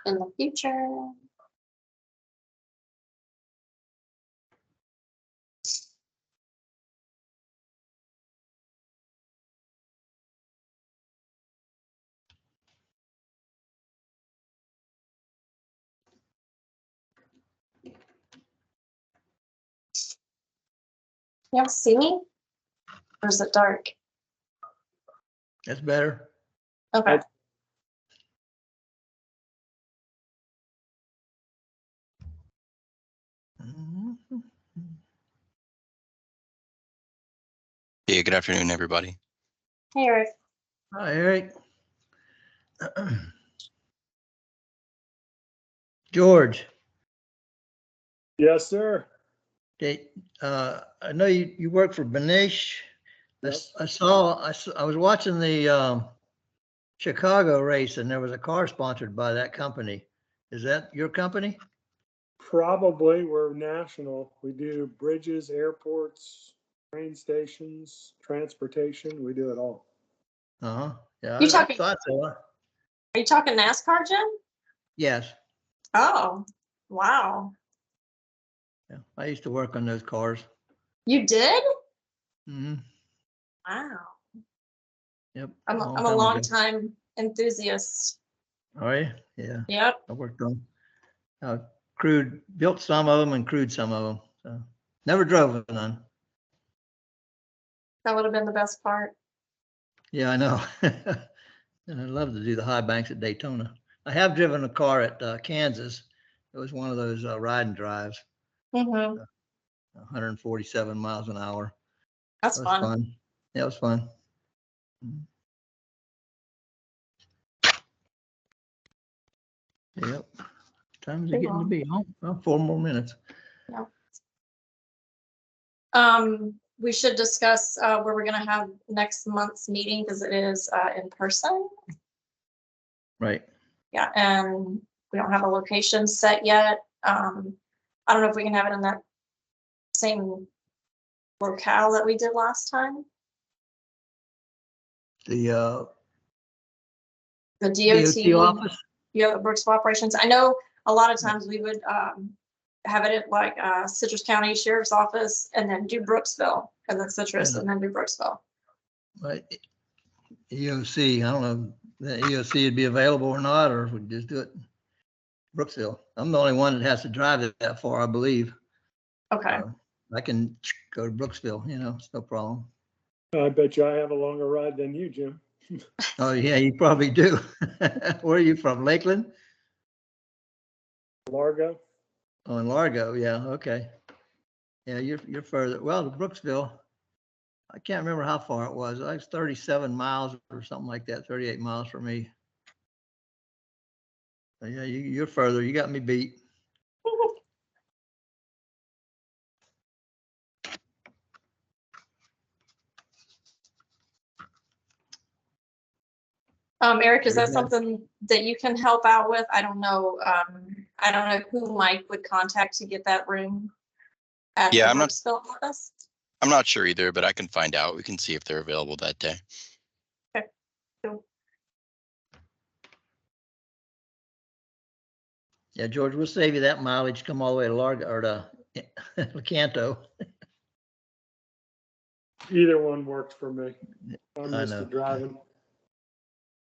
in the future. You all see me? Or is it dark? That's better. Okay. Hey, good afternoon, everybody. Hey, Eric. Hi, Eric. George. Yes, sir. Okay, I know you work for Benish. Yep. I was watching the Chicago race, and there was a car sponsored by that company. Is that your company? Probably we're national. We do bridges, airports, train stations, transportation. We do it all. Uh-huh. Yeah, You I talking- thought so. Are you talking NASCAR, Jim? Yes. Oh, wow. Yeah, I used to work on those cars. You did? Mm-hmm. Wow. Yep. I'm long a time long ago. time enthusiast. Are you? Yeah. Yep. I worked on built some of them and crewed some of them. So never drove none. That would have been the best part. Yeah, I know. And I'd love to do the high banks at Daytona. I have driven a car at Kansas. It was one of those ride and drives, Mm-hmm. 147 miles an hour. That's It was fun. fun. Yeah, it was fun. Yep. Time's are getting to be home. Well, 4 more minutes. We should discuss where we're gonna have next month's meeting because it is in person. Right. Yeah, and we don't have a location set yet. I don't know if we can have it in that same locale that we did last time. The The DOT DOT, office. yeah, the Brooksville operations. I know a lot of times we would have it at like Citrus County Sheriff's Office and then do Brooksville and then Citrus Yeah. and then do Brooksville. Right. EOC. I don't know if the EOC would be available or not, or if we just do it in Brooksville. I'm the only one that has to drive it that far, I believe. Okay. I can go to Brooksville, it's no problem. I bet you I have a longer ride than you, Jim. Oh, yeah, you probably do. Where are you from? Lakeland? Largo. Oh, in Largo. Yeah. Okay. Yeah, you're further. Well, to Brooksville, I can't remember how far it was. It was 37 miles or something like that, 38 miles for me. But yeah, you're further. You got me beat. Eric, is that Very good. something that you can help out with? I don't know. I don't know who Mike would contact to get that room at Yeah, the I'm not- Brooksville office. I'm not sure either, but I can find out. We can see if they're available that day. Cool. Yeah, George, we'll save you that mileage. Come all the way to Largo or to Lecanto. Either one works for me. I'm I used to know. driving.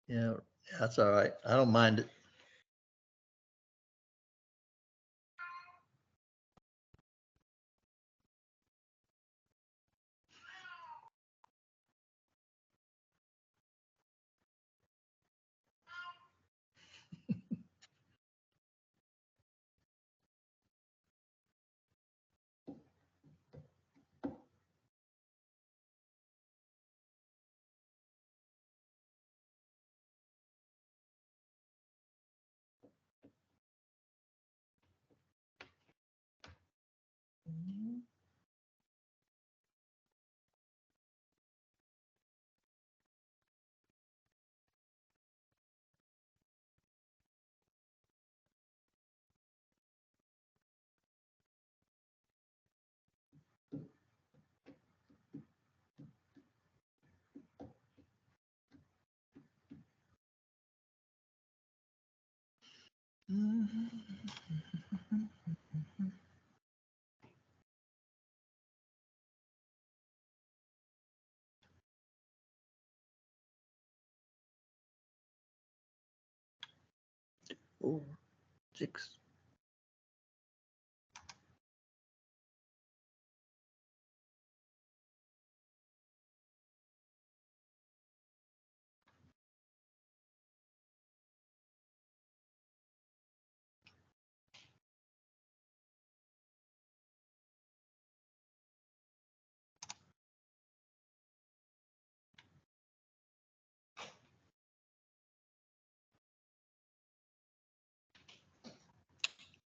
Yeah, that's all right. I don't mind it. 4, 6.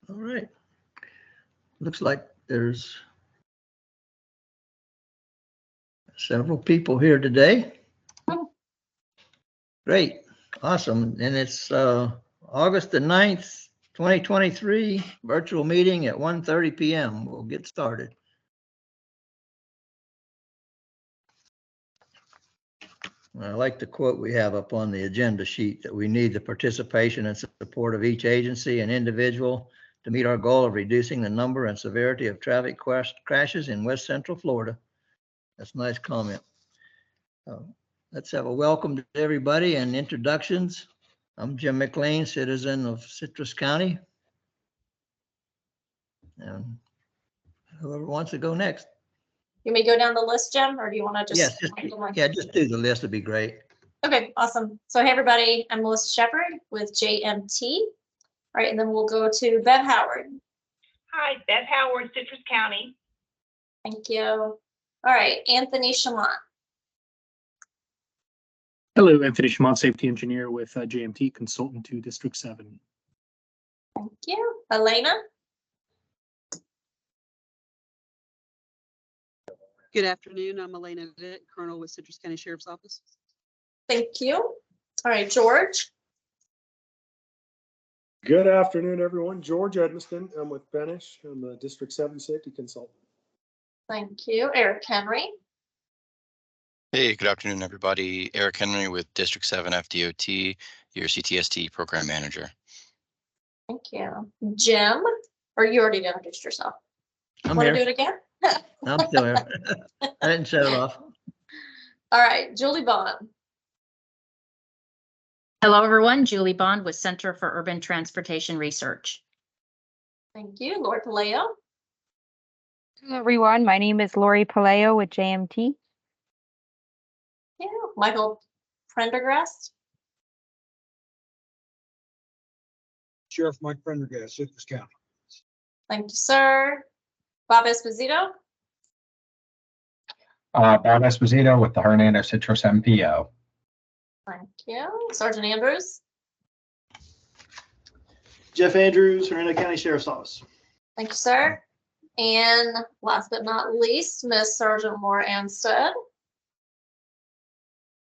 All right. Looks like there's several people here today. Great. Awesome. And it's August the 9th, 2023, virtual meeting at 1:30 p.m. We'll get started. I like the quote we have up on the agenda sheet that we need the participation and support of each agency and individual to meet our goal of reducing the number and severity of traffic crashes in West Central Florida. That's a nice comment. Let's have a welcome to everybody and introductions. I'm Jim McLean, citizen of Citrus County. And whoever wants to go next. You may go down the list, Jim, or do you want to just? Yes, just do the list would be great. Okay, awesome. So hey, everybody, I'm Melissa Shepard with JMT. All right, and then we'll go to Bev Howard. Hi, Bev Howard, Citrus County. Thank you. All right, Anthony Chamont. Hello, Anthony Chamont, Safety Engineer with JMT, Consultant to District 7. Thank you. Elena. Good afternoon. I'm Elena Ditt, Colonel with Citrus County Sheriff's Office. Thank you. All right, George. Good afternoon, everyone. George Edmiston. I'm with Benish. I'm a District 7 safety consultant. Thank you. Eric Henry. Hey, good afternoon, everybody. Eric Henry with District 7 FDOT, your CTST program manager. Thank you. Jim, or you already introduced yourself. I'm Want to do here. it again? I'm still here. I didn't shut it off. All right, Julie Bond. Hello, everyone. Julie Bond with Center for Urban Transportation Research. Thank you. Lori Paleo. Hello, everyone. My name is Lori Paleo with JMT. Yeah, Michael Prendergast. Sheriff Mike Prendergast, Citrus County. Thank you, sir. Bob Esposito. Bob Esposito with the Hernando Citrus MPO. Thank you. Sergeant Andrews. Jeff Andrews, Hernando County Sheriff's Office. Thank you, sir. And last but not least, Miss Sergeant Laura Anstead.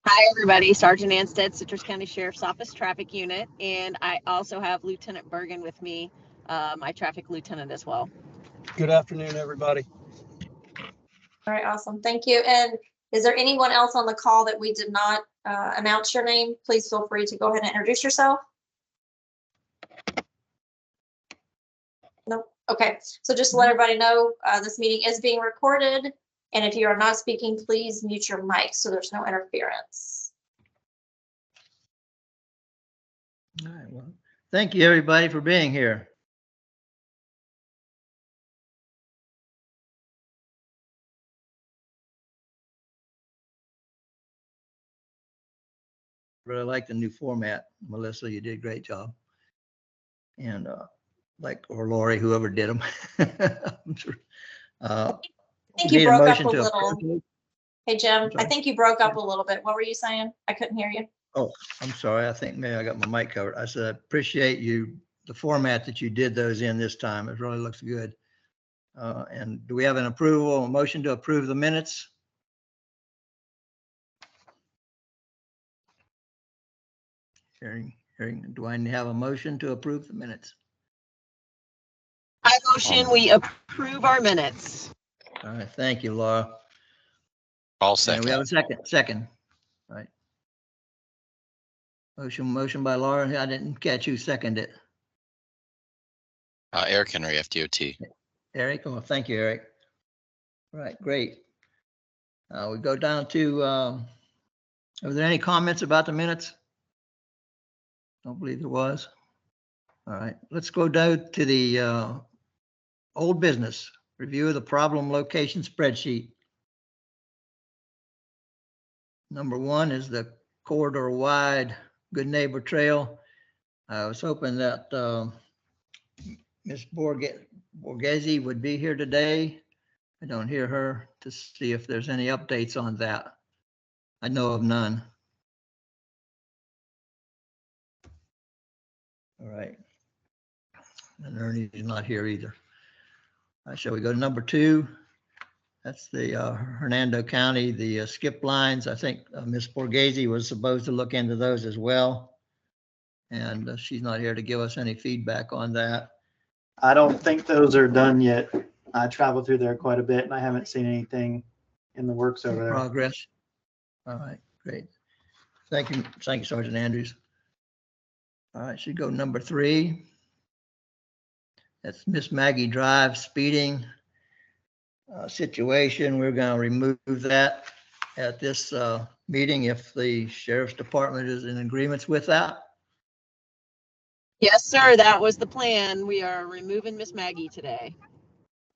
Hi, everybody. Sergeant Anstead, Citrus County Sheriff's Office Traffic Unit. And I also have Lieutenant Bergen with me, my traffic lieutenant as well. Good afternoon, everybody. All right, awesome. Thank you. And is there anyone else on the call that we did not announce your name? Please feel free to go ahead and introduce yourself. No. Okay. So just to let everybody know, this meeting is being recorded. And if you are not speaking, please mute your mic so there's no interference. All right, well, thank you, everybody, for being here. Really like the new format. Melissa, you did a great job. And or Lori, whoever did them. I'm sure. I think you need a broke up motion a to little. approve. Hey, Jim, I sorry. think you broke up a little bit. What were you saying? I couldn't hear you. Oh, I'm sorry. I think maybe I got my mic covered. I said, I appreciate you, the format that you did those in this time. It really looks good. And do we have an approval, a motion to approve the minutes? Hearing, do I have a motion to approve the minutes? I motion we approve our minutes. All right, thank you, Laura. All And second. we have a second. All right. Motion by Laura. I didn't catch who seconded it. Eric Henry, FDOT. Eric, oh, thank you, Eric. Right, great. We go down to, are there any comments about the minutes? Don't believe there was. All right, let's go down to the old business, review of the problem location spreadsheet. Number one is the corridor wide Good Neighbor Trail. I was hoping that Ms. Borghese would be here today. I don't hear her, to see if there's any updates on that. I know of none. All right. And Ernie's not here either. Shall we go to number two? That's the Hernando County, the skip lines. I think Ms. Borghese was supposed to look into those as well. And she's not here to give us any feedback on that. I don't think those are done yet. I traveled through there quite a bit and I haven't seen anything in the works over there. Progress. All right, great. Thank you, Sergeant Andrews. All right, should go number three. That's Miss Maggie Drive speeding situation. We're going to remove that at this meeting if the Sheriff's Department is in agreement with that. Yes, sir. That was the plan. We are removing Miss Maggie today.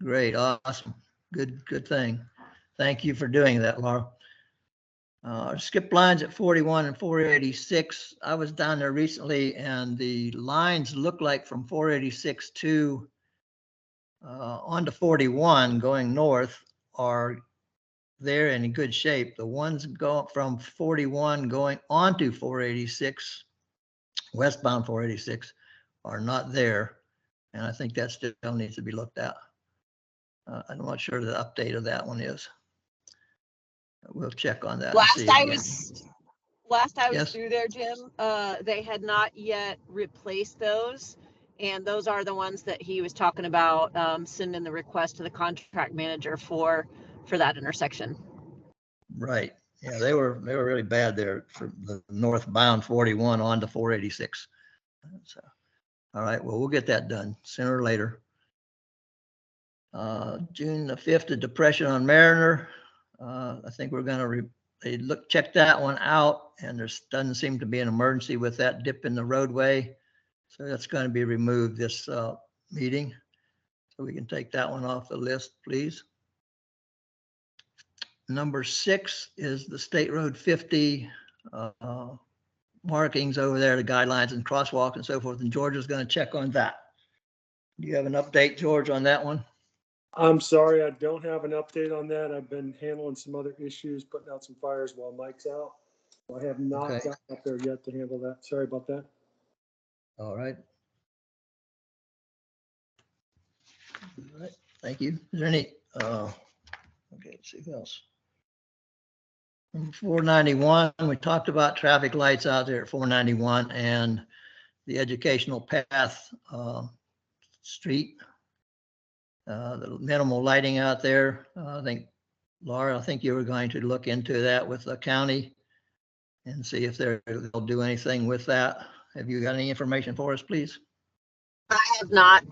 Great, awesome. Good thing. Thank you for doing that, Laura. Skip lines at 41 and 486. I was down there recently and the lines look like from 486 to onto 41 going north are there in good shape. The ones go from 41 going onto 486, westbound 486, are not there. And I think that still needs to be looked at. I'm not sure the update of that one is. We'll check on that. Last I was Yes. through there, Jim, they had not yet replaced those. And those are the ones that he was talking about, sending the request to the contract manager for that intersection. Right. Yeah, they were really bad there from the northbound 41 on to 486. So, all right, well, we'll get that done sooner or later. June the 5th, a depression on Mariner. I think we're going to check that one out, and there doesn't seem to be an emergency with that dip in the roadway. So that's going to be removed this meeting. So we can take that one off the list, please. Number 6 is the State Road 50 markings over there, the guidelines and crosswalk and so forth. And George is going to check on that. Do you have an update, George, on that one? I'm sorry, I don't have an update on that. I've been handling some other issues, putting out some fires while Mike's out. I have not Okay. gotten up there yet to handle that. Sorry about that. All right. All right, thank you. Is there any, okay, let's see who else. 491, we talked about traffic lights out there at 491 and the educational path street. The minimal lighting out there. I think, Laura, I think you were going to look into that with the county and see if they'll do anything with that. Have you got any information for us, please? I have not.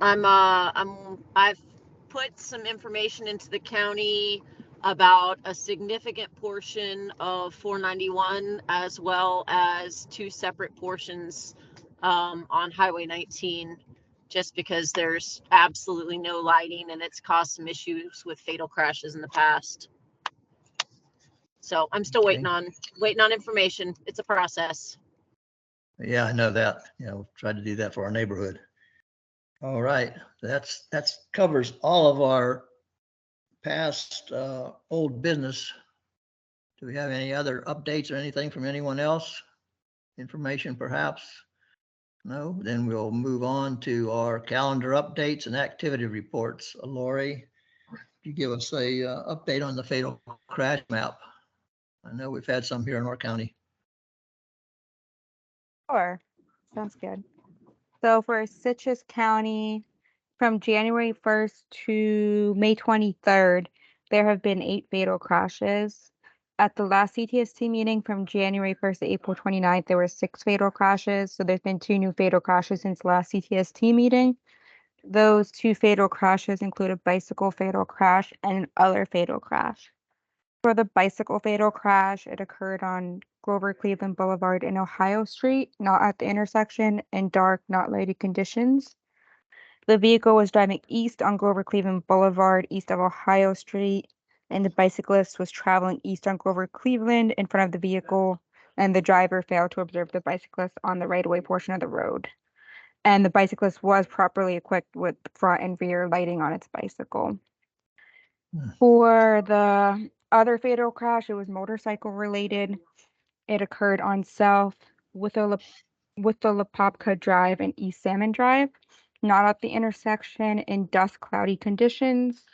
I've put some information into the county about a significant portion of 491 as well as 2 separate portions on Highway 19, just because there's absolutely no lighting and it's caused some issues with fatal crashes in the past. So I'm still waiting on information. It's a process. Yeah, I know that. Yeah, we'll try to do that for our neighborhood. All right, that covers all of our past old business. Do we have any other updates or anything from anyone else? Information perhaps? No, then we'll move on to our calendar updates and activity reports. Lori, could you give us a update on the fatal crash map? I know we've had some here in our county. Sure, sounds good. So for Citrus County, from January 1st to May 23rd, there have been 8 fatal crashes. At the last CTST meeting from January 1st to April 29th, there were 6 fatal crashes. So there's been 2 new fatal crashes since the last CTST meeting. Those 2 fatal crashes include a bicycle fatal crash and an other fatal crash. For the bicycle fatal crash, it occurred on Grover Cleveland Boulevard and Ohio Street, not at the intersection, in dark, not lighted conditions. The vehicle was driving east on Grover Cleveland Boulevard, east of Ohio Street, and the bicyclist was traveling east on Grover Cleveland in front of the vehicle, and the driver failed to observe the bicyclist on the right-of-way portion of the road. And the bicyclist was properly equipped with front and rear lighting on its bicycle. For the other fatal crash, it was motorcycle related. It occurred on South with the Lapopka Drive and East Salmon Drive, not at the intersection in dusk, cloudy conditions.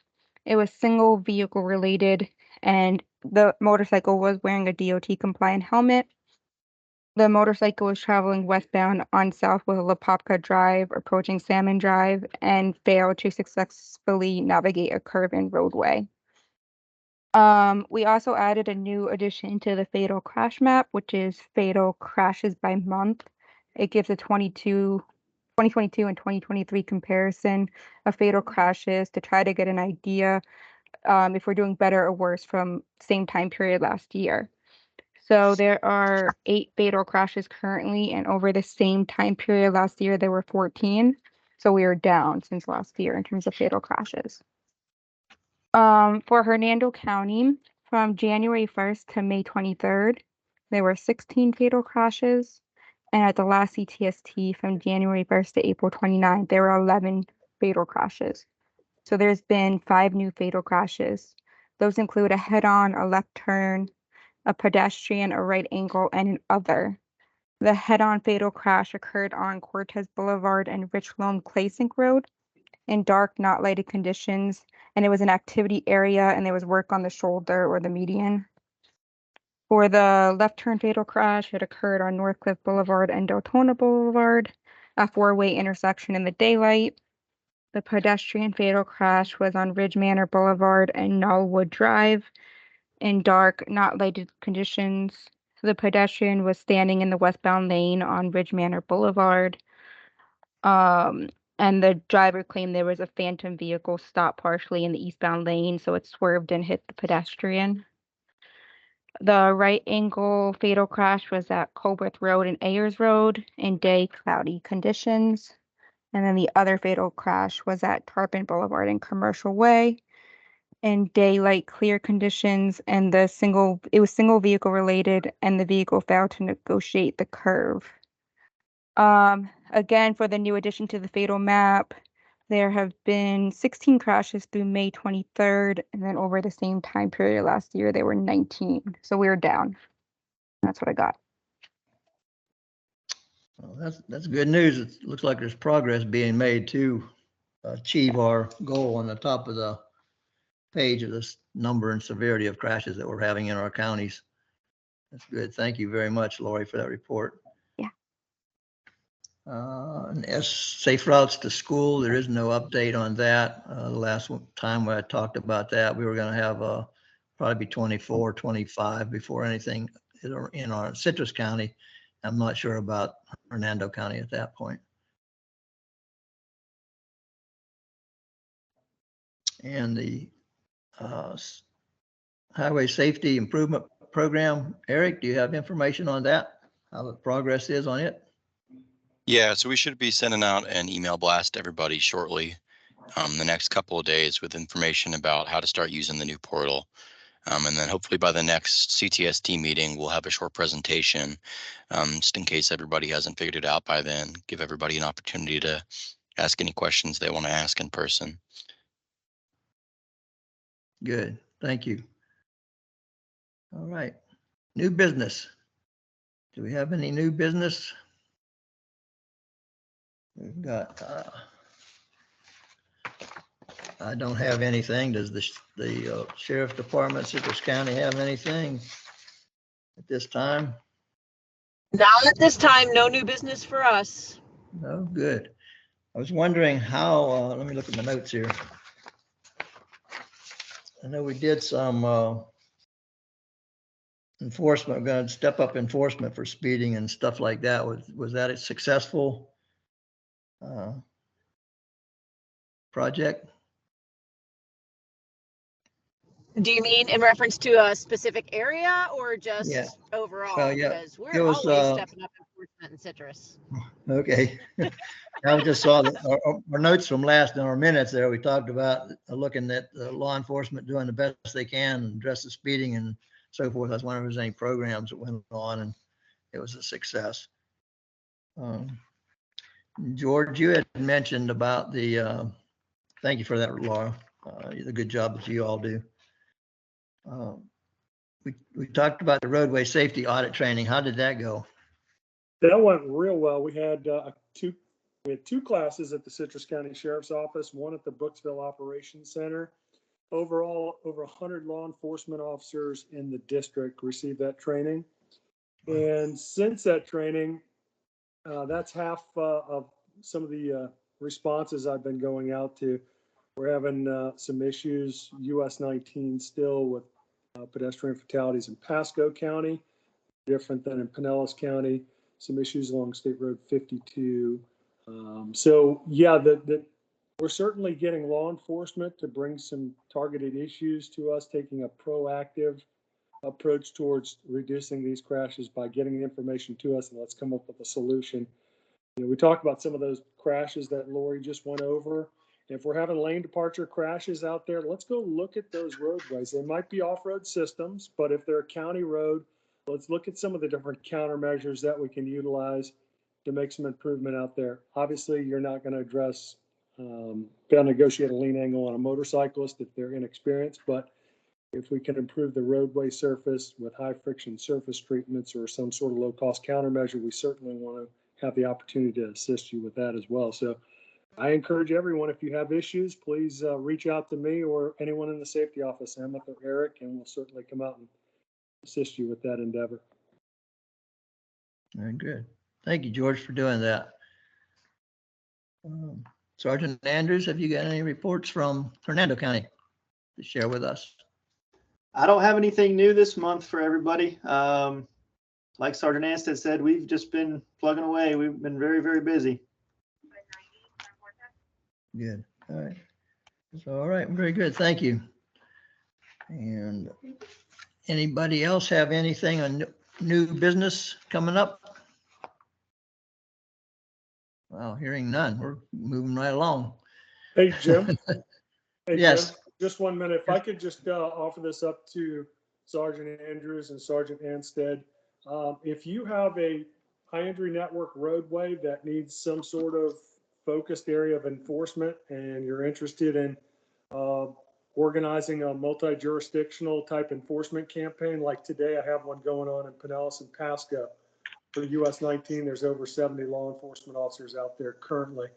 It was single vehicle related, and the motorcycle was wearing a DOT compliant helmet. The motorcycle was traveling westbound on South with Lapopka Drive, approaching Salmon Drive, and failed to successfully navigate a curve in roadway. We also added a new addition to the fatal crash map, which is fatal crashes by month. It gives a 2022 and 2023 comparison of fatal crashes to try to get an idea if we're doing better or worse from same time period last year. So there are 8 fatal crashes currently, and over the same time period last year, there were 14. So we are down since last year in terms of fatal crashes. For Hernando County, from January 1st to May 23rd, there were 16 fatal crashes. And at the last CTST from January 1st to April 29th, there were 11 fatal crashes. So there's been 5 new fatal crashes. Those include a head-on, a left turn, a pedestrian, a right angle, and an other. The head-on fatal crash occurred on Cortez Boulevard and Rich Loam Claysink Road in dark, not lighted conditions, and it was an activity area and there was work on the shoulder or the median. For the left turn fatal crash, it occurred on Northcliff Boulevard and Deltona Boulevard, a 4-way intersection in the daylight. The pedestrian fatal crash was on Ridge Manor Boulevard and Knollwood Drive in dark, not lighted conditions. The pedestrian was standing in the westbound lane on Ridge Manor Boulevard. And the driver claimed there was a phantom vehicle stopped partially in the eastbound lane, so it swerved and hit the pedestrian. The right angle fatal crash was at Colbert Road and Ayers Road in day cloudy conditions. And then the other fatal crash was at Tarpon Boulevard and Commercial Way in daylight clear conditions, and it was single vehicle related, and the vehicle failed to negotiate the curve. Again, for the new addition to the fatal map, there have been 16 crashes through May 23rd, and then over the same time period last year, there were 19. So we were down. That's what I got. Well, that's good news. It looks like there's progress being made to achieve our goal on the top of the page of this number and severity of crashes that we're having in our counties. That's good. Thank you very much, Lori, for that report. Yeah. And as safe routes to school, there is no update on that. The last time I talked about that, we were going to have probably be 24, 25 before anything in our Citrus County. I'm not sure about Hernando County at that point. And the Highway Safety Improvement Program, Eric, do you have information on that? How the progress is on it? Yeah, so we should be sending out an email blast to everybody shortly, the next couple of days with information about how to start using the new portal. And then hopefully by the next CTST meeting, we'll have a short presentation, just in case everybody hasn't figured it out by then, give everybody an opportunity to ask any questions they want to ask in person. Good, thank you. All right, new business. Do we have any new business? We've got, I don't have anything. Does the Sheriff Department, Citrus County have anything at this time? Not at this time, no new business for us. No, good. I was wondering how, let me look at my notes here. I know we did some enforcement, we're going to step up enforcement for speeding and stuff like that. Was that successful? project? Do you mean in reference to a specific area or just Yeah. overall? Yeah, Because we're it was, always stepping up enforcement in citrus. okay. I just saw our notes from our minutes there. We talked about looking at law enforcement doing the best they can and address the speeding and so forth. I was wondering if there's any programs that went on, and it was a success. George, you had mentioned about the, thank you for that, Laura, the good job that you all do. We talked about the roadway safety audit training. How did that go? That went real well. We had two classes at the Citrus County Sheriff's Office, one at the Brooksville Operations Center. Overall, over 100 law enforcement officers in the district received that training. And since that training, that's half of some of the responses I've been going out to. We're having some issues, US 19 still, with pedestrian fatalities in Pasco County, different than in Pinellas County. Some issues along State Road 52. So yeah, we're certainly getting law enforcement to bring some targeted issues to us, taking a proactive approach towards reducing these crashes by getting the information to us, and let's come up with a solution. You know, we talked about some of those crashes that Lori just went over. If we're having lane departure crashes out there, let's go look at those roadways. They might be off-road systems, but if they're a county road, let's look at some of the different countermeasures that we can utilize to make some improvement out there. Obviously, you're not going to address, negotiate a lean angle on a motorcyclist if they're inexperienced, but if we can improve the roadway surface with high friction surface treatments or some sort of low cost countermeasure, we certainly want to have the opportunity to assist you with that as well. So I encourage everyone, if you have issues, please reach out to me or anyone in the safety office, Emmett or Eric, and we'll certainly come out and assist you with that endeavor. Very good. Thank you, George, for doing that. Sergeant Andrews, have you got any reports from Hernando County to share with us? I don't have anything new this month for everybody. Like Sergeant Anstead said, we've just been plugging away. We've been very, very busy. Good. All right. So, all right. Very good. Thank you. And anybody else have anything on new business coming up? Well, hearing none, we're moving right along. Hey, Jim. Hey, Yes. Jim, just 1 minute. If I could just offer this up to Sergeant Andrews and Sergeant Anstead. If you have a high injury network roadway that needs some sort of focused area of enforcement and you're interested in organizing a multi-jurisdictional type enforcement campaign, like today I have one going on in Pinellas and Pasco. For US 19, there's over 70 law enforcement officers out there currently.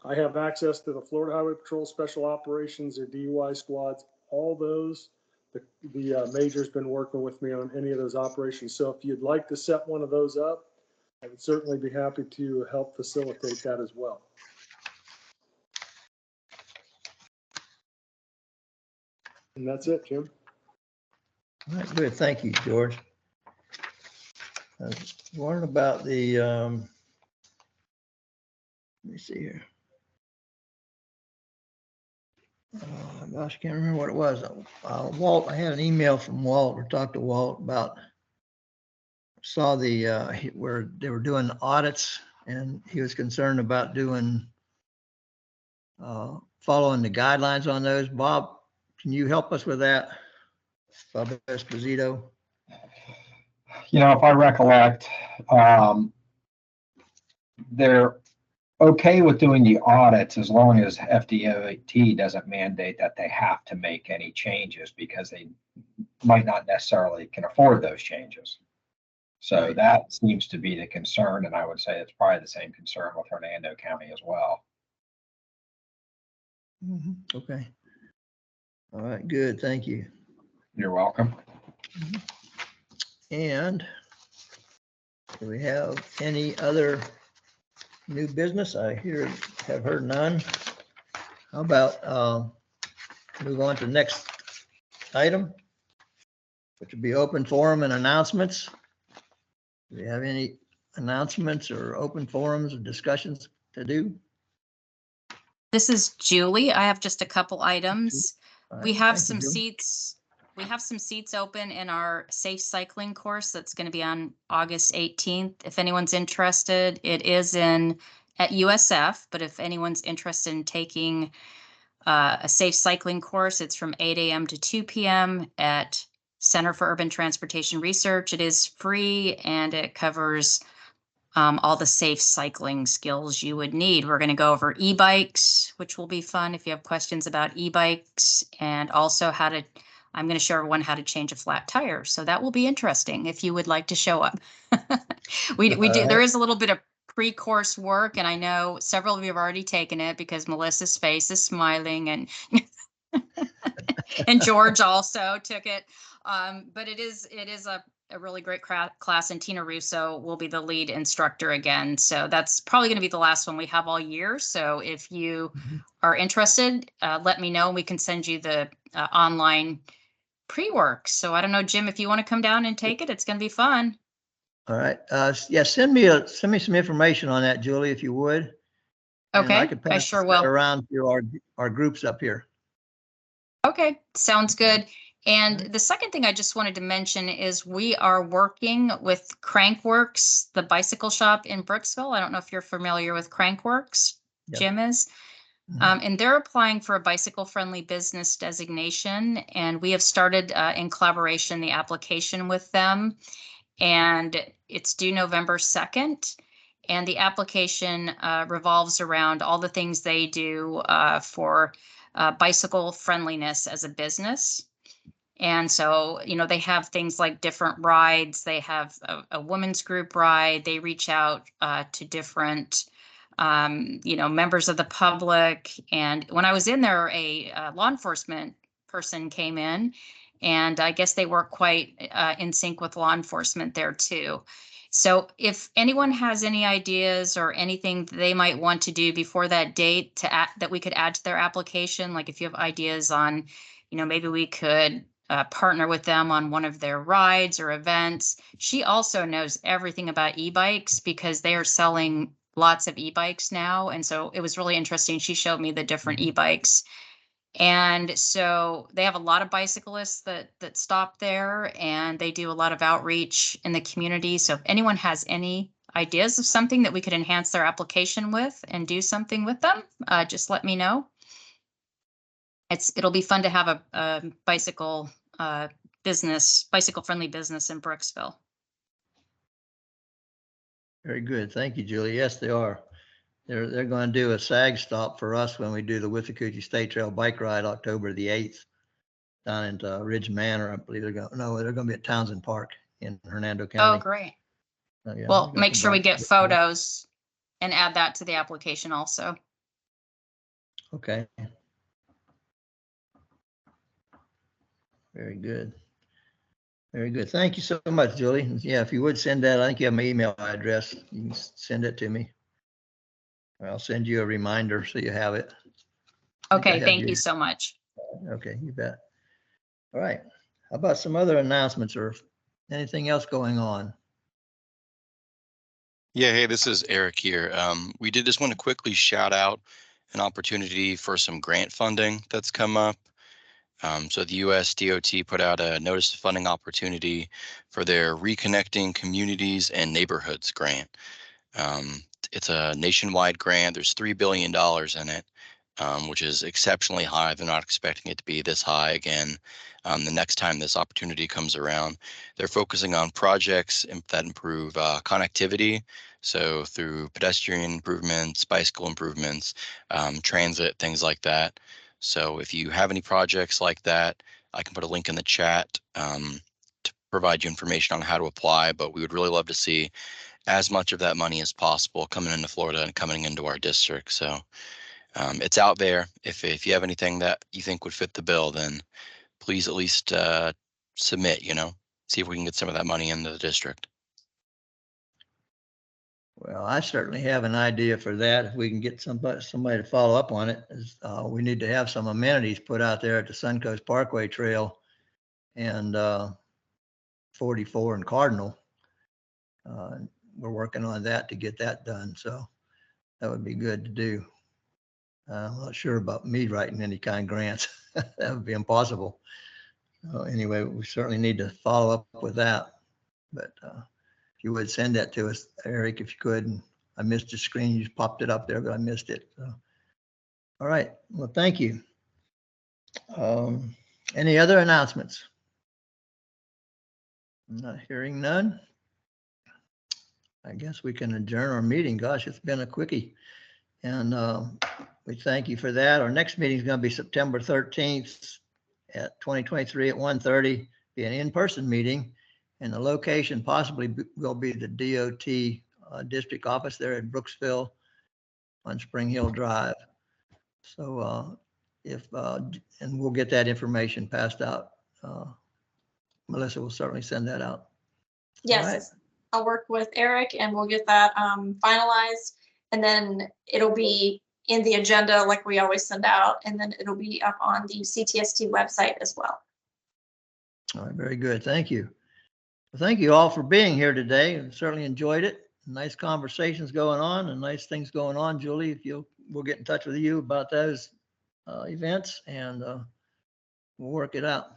I have access to the Florida Highway Patrol Special Operations, their DUI squads, all those. The major's been working with me on any of those operations. So if you'd like to set one of those up, I would certainly be happy to help facilitate that as well. And that's it, Jim. All right, good. Thank you, George. What about the, let me see here. Gosh, I can't remember what it was. Walt, I had an email from Walt or talked to Walt about, saw the, where they were doing audits and he was concerned about doing, following the guidelines on those. Bob, can you help us with that? Bob Esposito. You know, if I recollect, they're okay with doing the audits as long as FDOT doesn't mandate that they have to make any changes because they might not necessarily can afford those changes. So Right. That seems to be the concern, and I would say it's probably the same concern with Hernando County as well. Okay. All right, good. Thank you. You're welcome. And do we have any other new business? I have heard none. How about move on to the next item, which would be open forum and announcements. Do we have any announcements or open forums or discussions to do? This is Julie. I have just a couple items. All We right, have thank you, some Julie. seats. We have some seats open in our safe cycling course that's going to be on August 18th. If anyone's interested, it is at USF, but if anyone's interested in taking a safe cycling course, it's from 8 a.m. to 2 p.m. at Center for Urban Transportation Research. It is free and it covers all the safe cycling skills you would need. We're going to go over e-bikes, which will be fun if you have questions about e-bikes, and also I'm going to show everyone how to change a flat tire. So that will be interesting if you would like to show up. we do. There is a little bit of pre-course work, and I know several of you have already taken it because Melissa's face is smiling, and and George also took it. But it is a really great class, and Tina Russo will be the lead instructor again. So that's probably going to be the last one we have all year. So if you are interested, let me know. We can send you the online pre-work. So I don't know, Jim, if you want to come down and take it, it's going to be fun. All right. Yeah, send me some information on that, Julie, if you would. And Okay, I could I pass sure that will. around to our groups up here. Okay, sounds good. And the second thing I just wanted to mention is we are working with Crankworks, the bicycle shop in Brooksville. I don't know if you're familiar with Crankworks, Yep. Jim is. And they're applying for a bicycle-friendly business designation. And we have started in collaboration the application with them. And it's due November 2nd. And the application revolves around all the things they do for bicycle friendliness as a business. And so, they have things like different rides. They have a women's group ride. They reach out to different, members of the public. And when I was in there, a law enforcement person came in, and I guess they work quite in sync with law enforcement there too. So if anyone has any ideas or anything they might want to do before that date that we could add to their application, like if you have ideas on, maybe we could partner with them on one of their rides or events. She also knows everything about e-bikes because they are selling lots of e-bikes now. And so it was really interesting. She showed me the different e-bikes. And so they have a lot of bicyclists that stop there, and they do a lot of outreach in the community. So if anyone has any ideas of something that we could enhance their application with and do something with them, just let me know. It'll be fun to have a bicycle friendly business in Brooksville. Very good. Thank you, Julie. Yes, they are. They're going to do a SAG stop for us when we do the Withlacoochee State Trail bike ride October the 8th down into Ridge Manor. I believe they're going to be at Townsend Park in Hernando County. Oh, great. Yeah, Well, make sure we get photos and add that to the application also. Okay. Very good. Very good. Thank you so much, Julie. Yeah, if you would send that, I think you have my email address. You can send it to me. I'll send you a reminder so you have it. Okay, thank you so much. Okay, you bet. All right. How about some other announcements or anything else going on? Yeah, hey, this is Eric here. We did just want to quickly shout out an opportunity for some grant funding that's come up. So the US DOT put out a notice of funding opportunity for their Reconnecting Communities and Neighborhoods grant. It's a nationwide grant. There's $3 billion in it, which is exceptionally high. They're not expecting it to be this high again the next time this opportunity comes around. They're focusing on projects that improve connectivity. So through pedestrian improvements, bicycle improvements, transit, things like that. So if you have any projects like that, I can put a link in the chat to provide you information on how to apply, but we would really love to see as much of that money as possible coming into Florida and coming into our district. So it's out there. If you have anything that you think would fit the bill, then please at least submit, see if we can get some of that money into the district. Well, I certainly have an idea for that. If we can get somebody to follow up on it, we need to have some amenities put out there at the Suncoast Parkway Trail and 44 and Cardinal. We're working on that to get that done. So that would be good to do. I'm not sure about me writing any kind of grants. That would be impossible. Anyway, we certainly need to follow up with that. But if you would send that to us, Eric, if you could. And I missed your screen. You just popped it up there, but I missed it. So. All right. Well, thank you. Any other announcements? I'm not hearing none. I guess we can adjourn our meeting. Gosh, it's been a quickie. And we thank you for that. Our next meeting is going to be September 13th at 2023 at 1:30, be an in-person meeting. And the location possibly will be the DOT district office there at Brooksville on Spring Hill Drive. So and we'll get that information passed out. Melissa will certainly send that out. Yes, All right. I'll work with Eric and we'll get that finalized. And then it'll be in the agenda like we always send out. And then it'll be up on the CTST website as well. All right, very good. Thank you. Well, thank you all for being here today. I certainly enjoyed it. Nice conversations going on and nice things going on. Julie, we'll get in touch with you about those events and we'll work it out.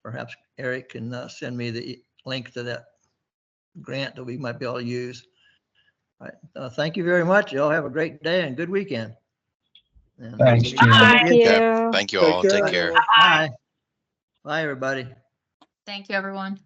Perhaps Eric can send me the link to that grant that we might be able to use. All right. Thank you very much. Y'all have a great day and good weekend. And Thanks, Jim. Thank you. Yeah, thank you all. Take care. Bye. Bye, everybody. Thank you, everyone.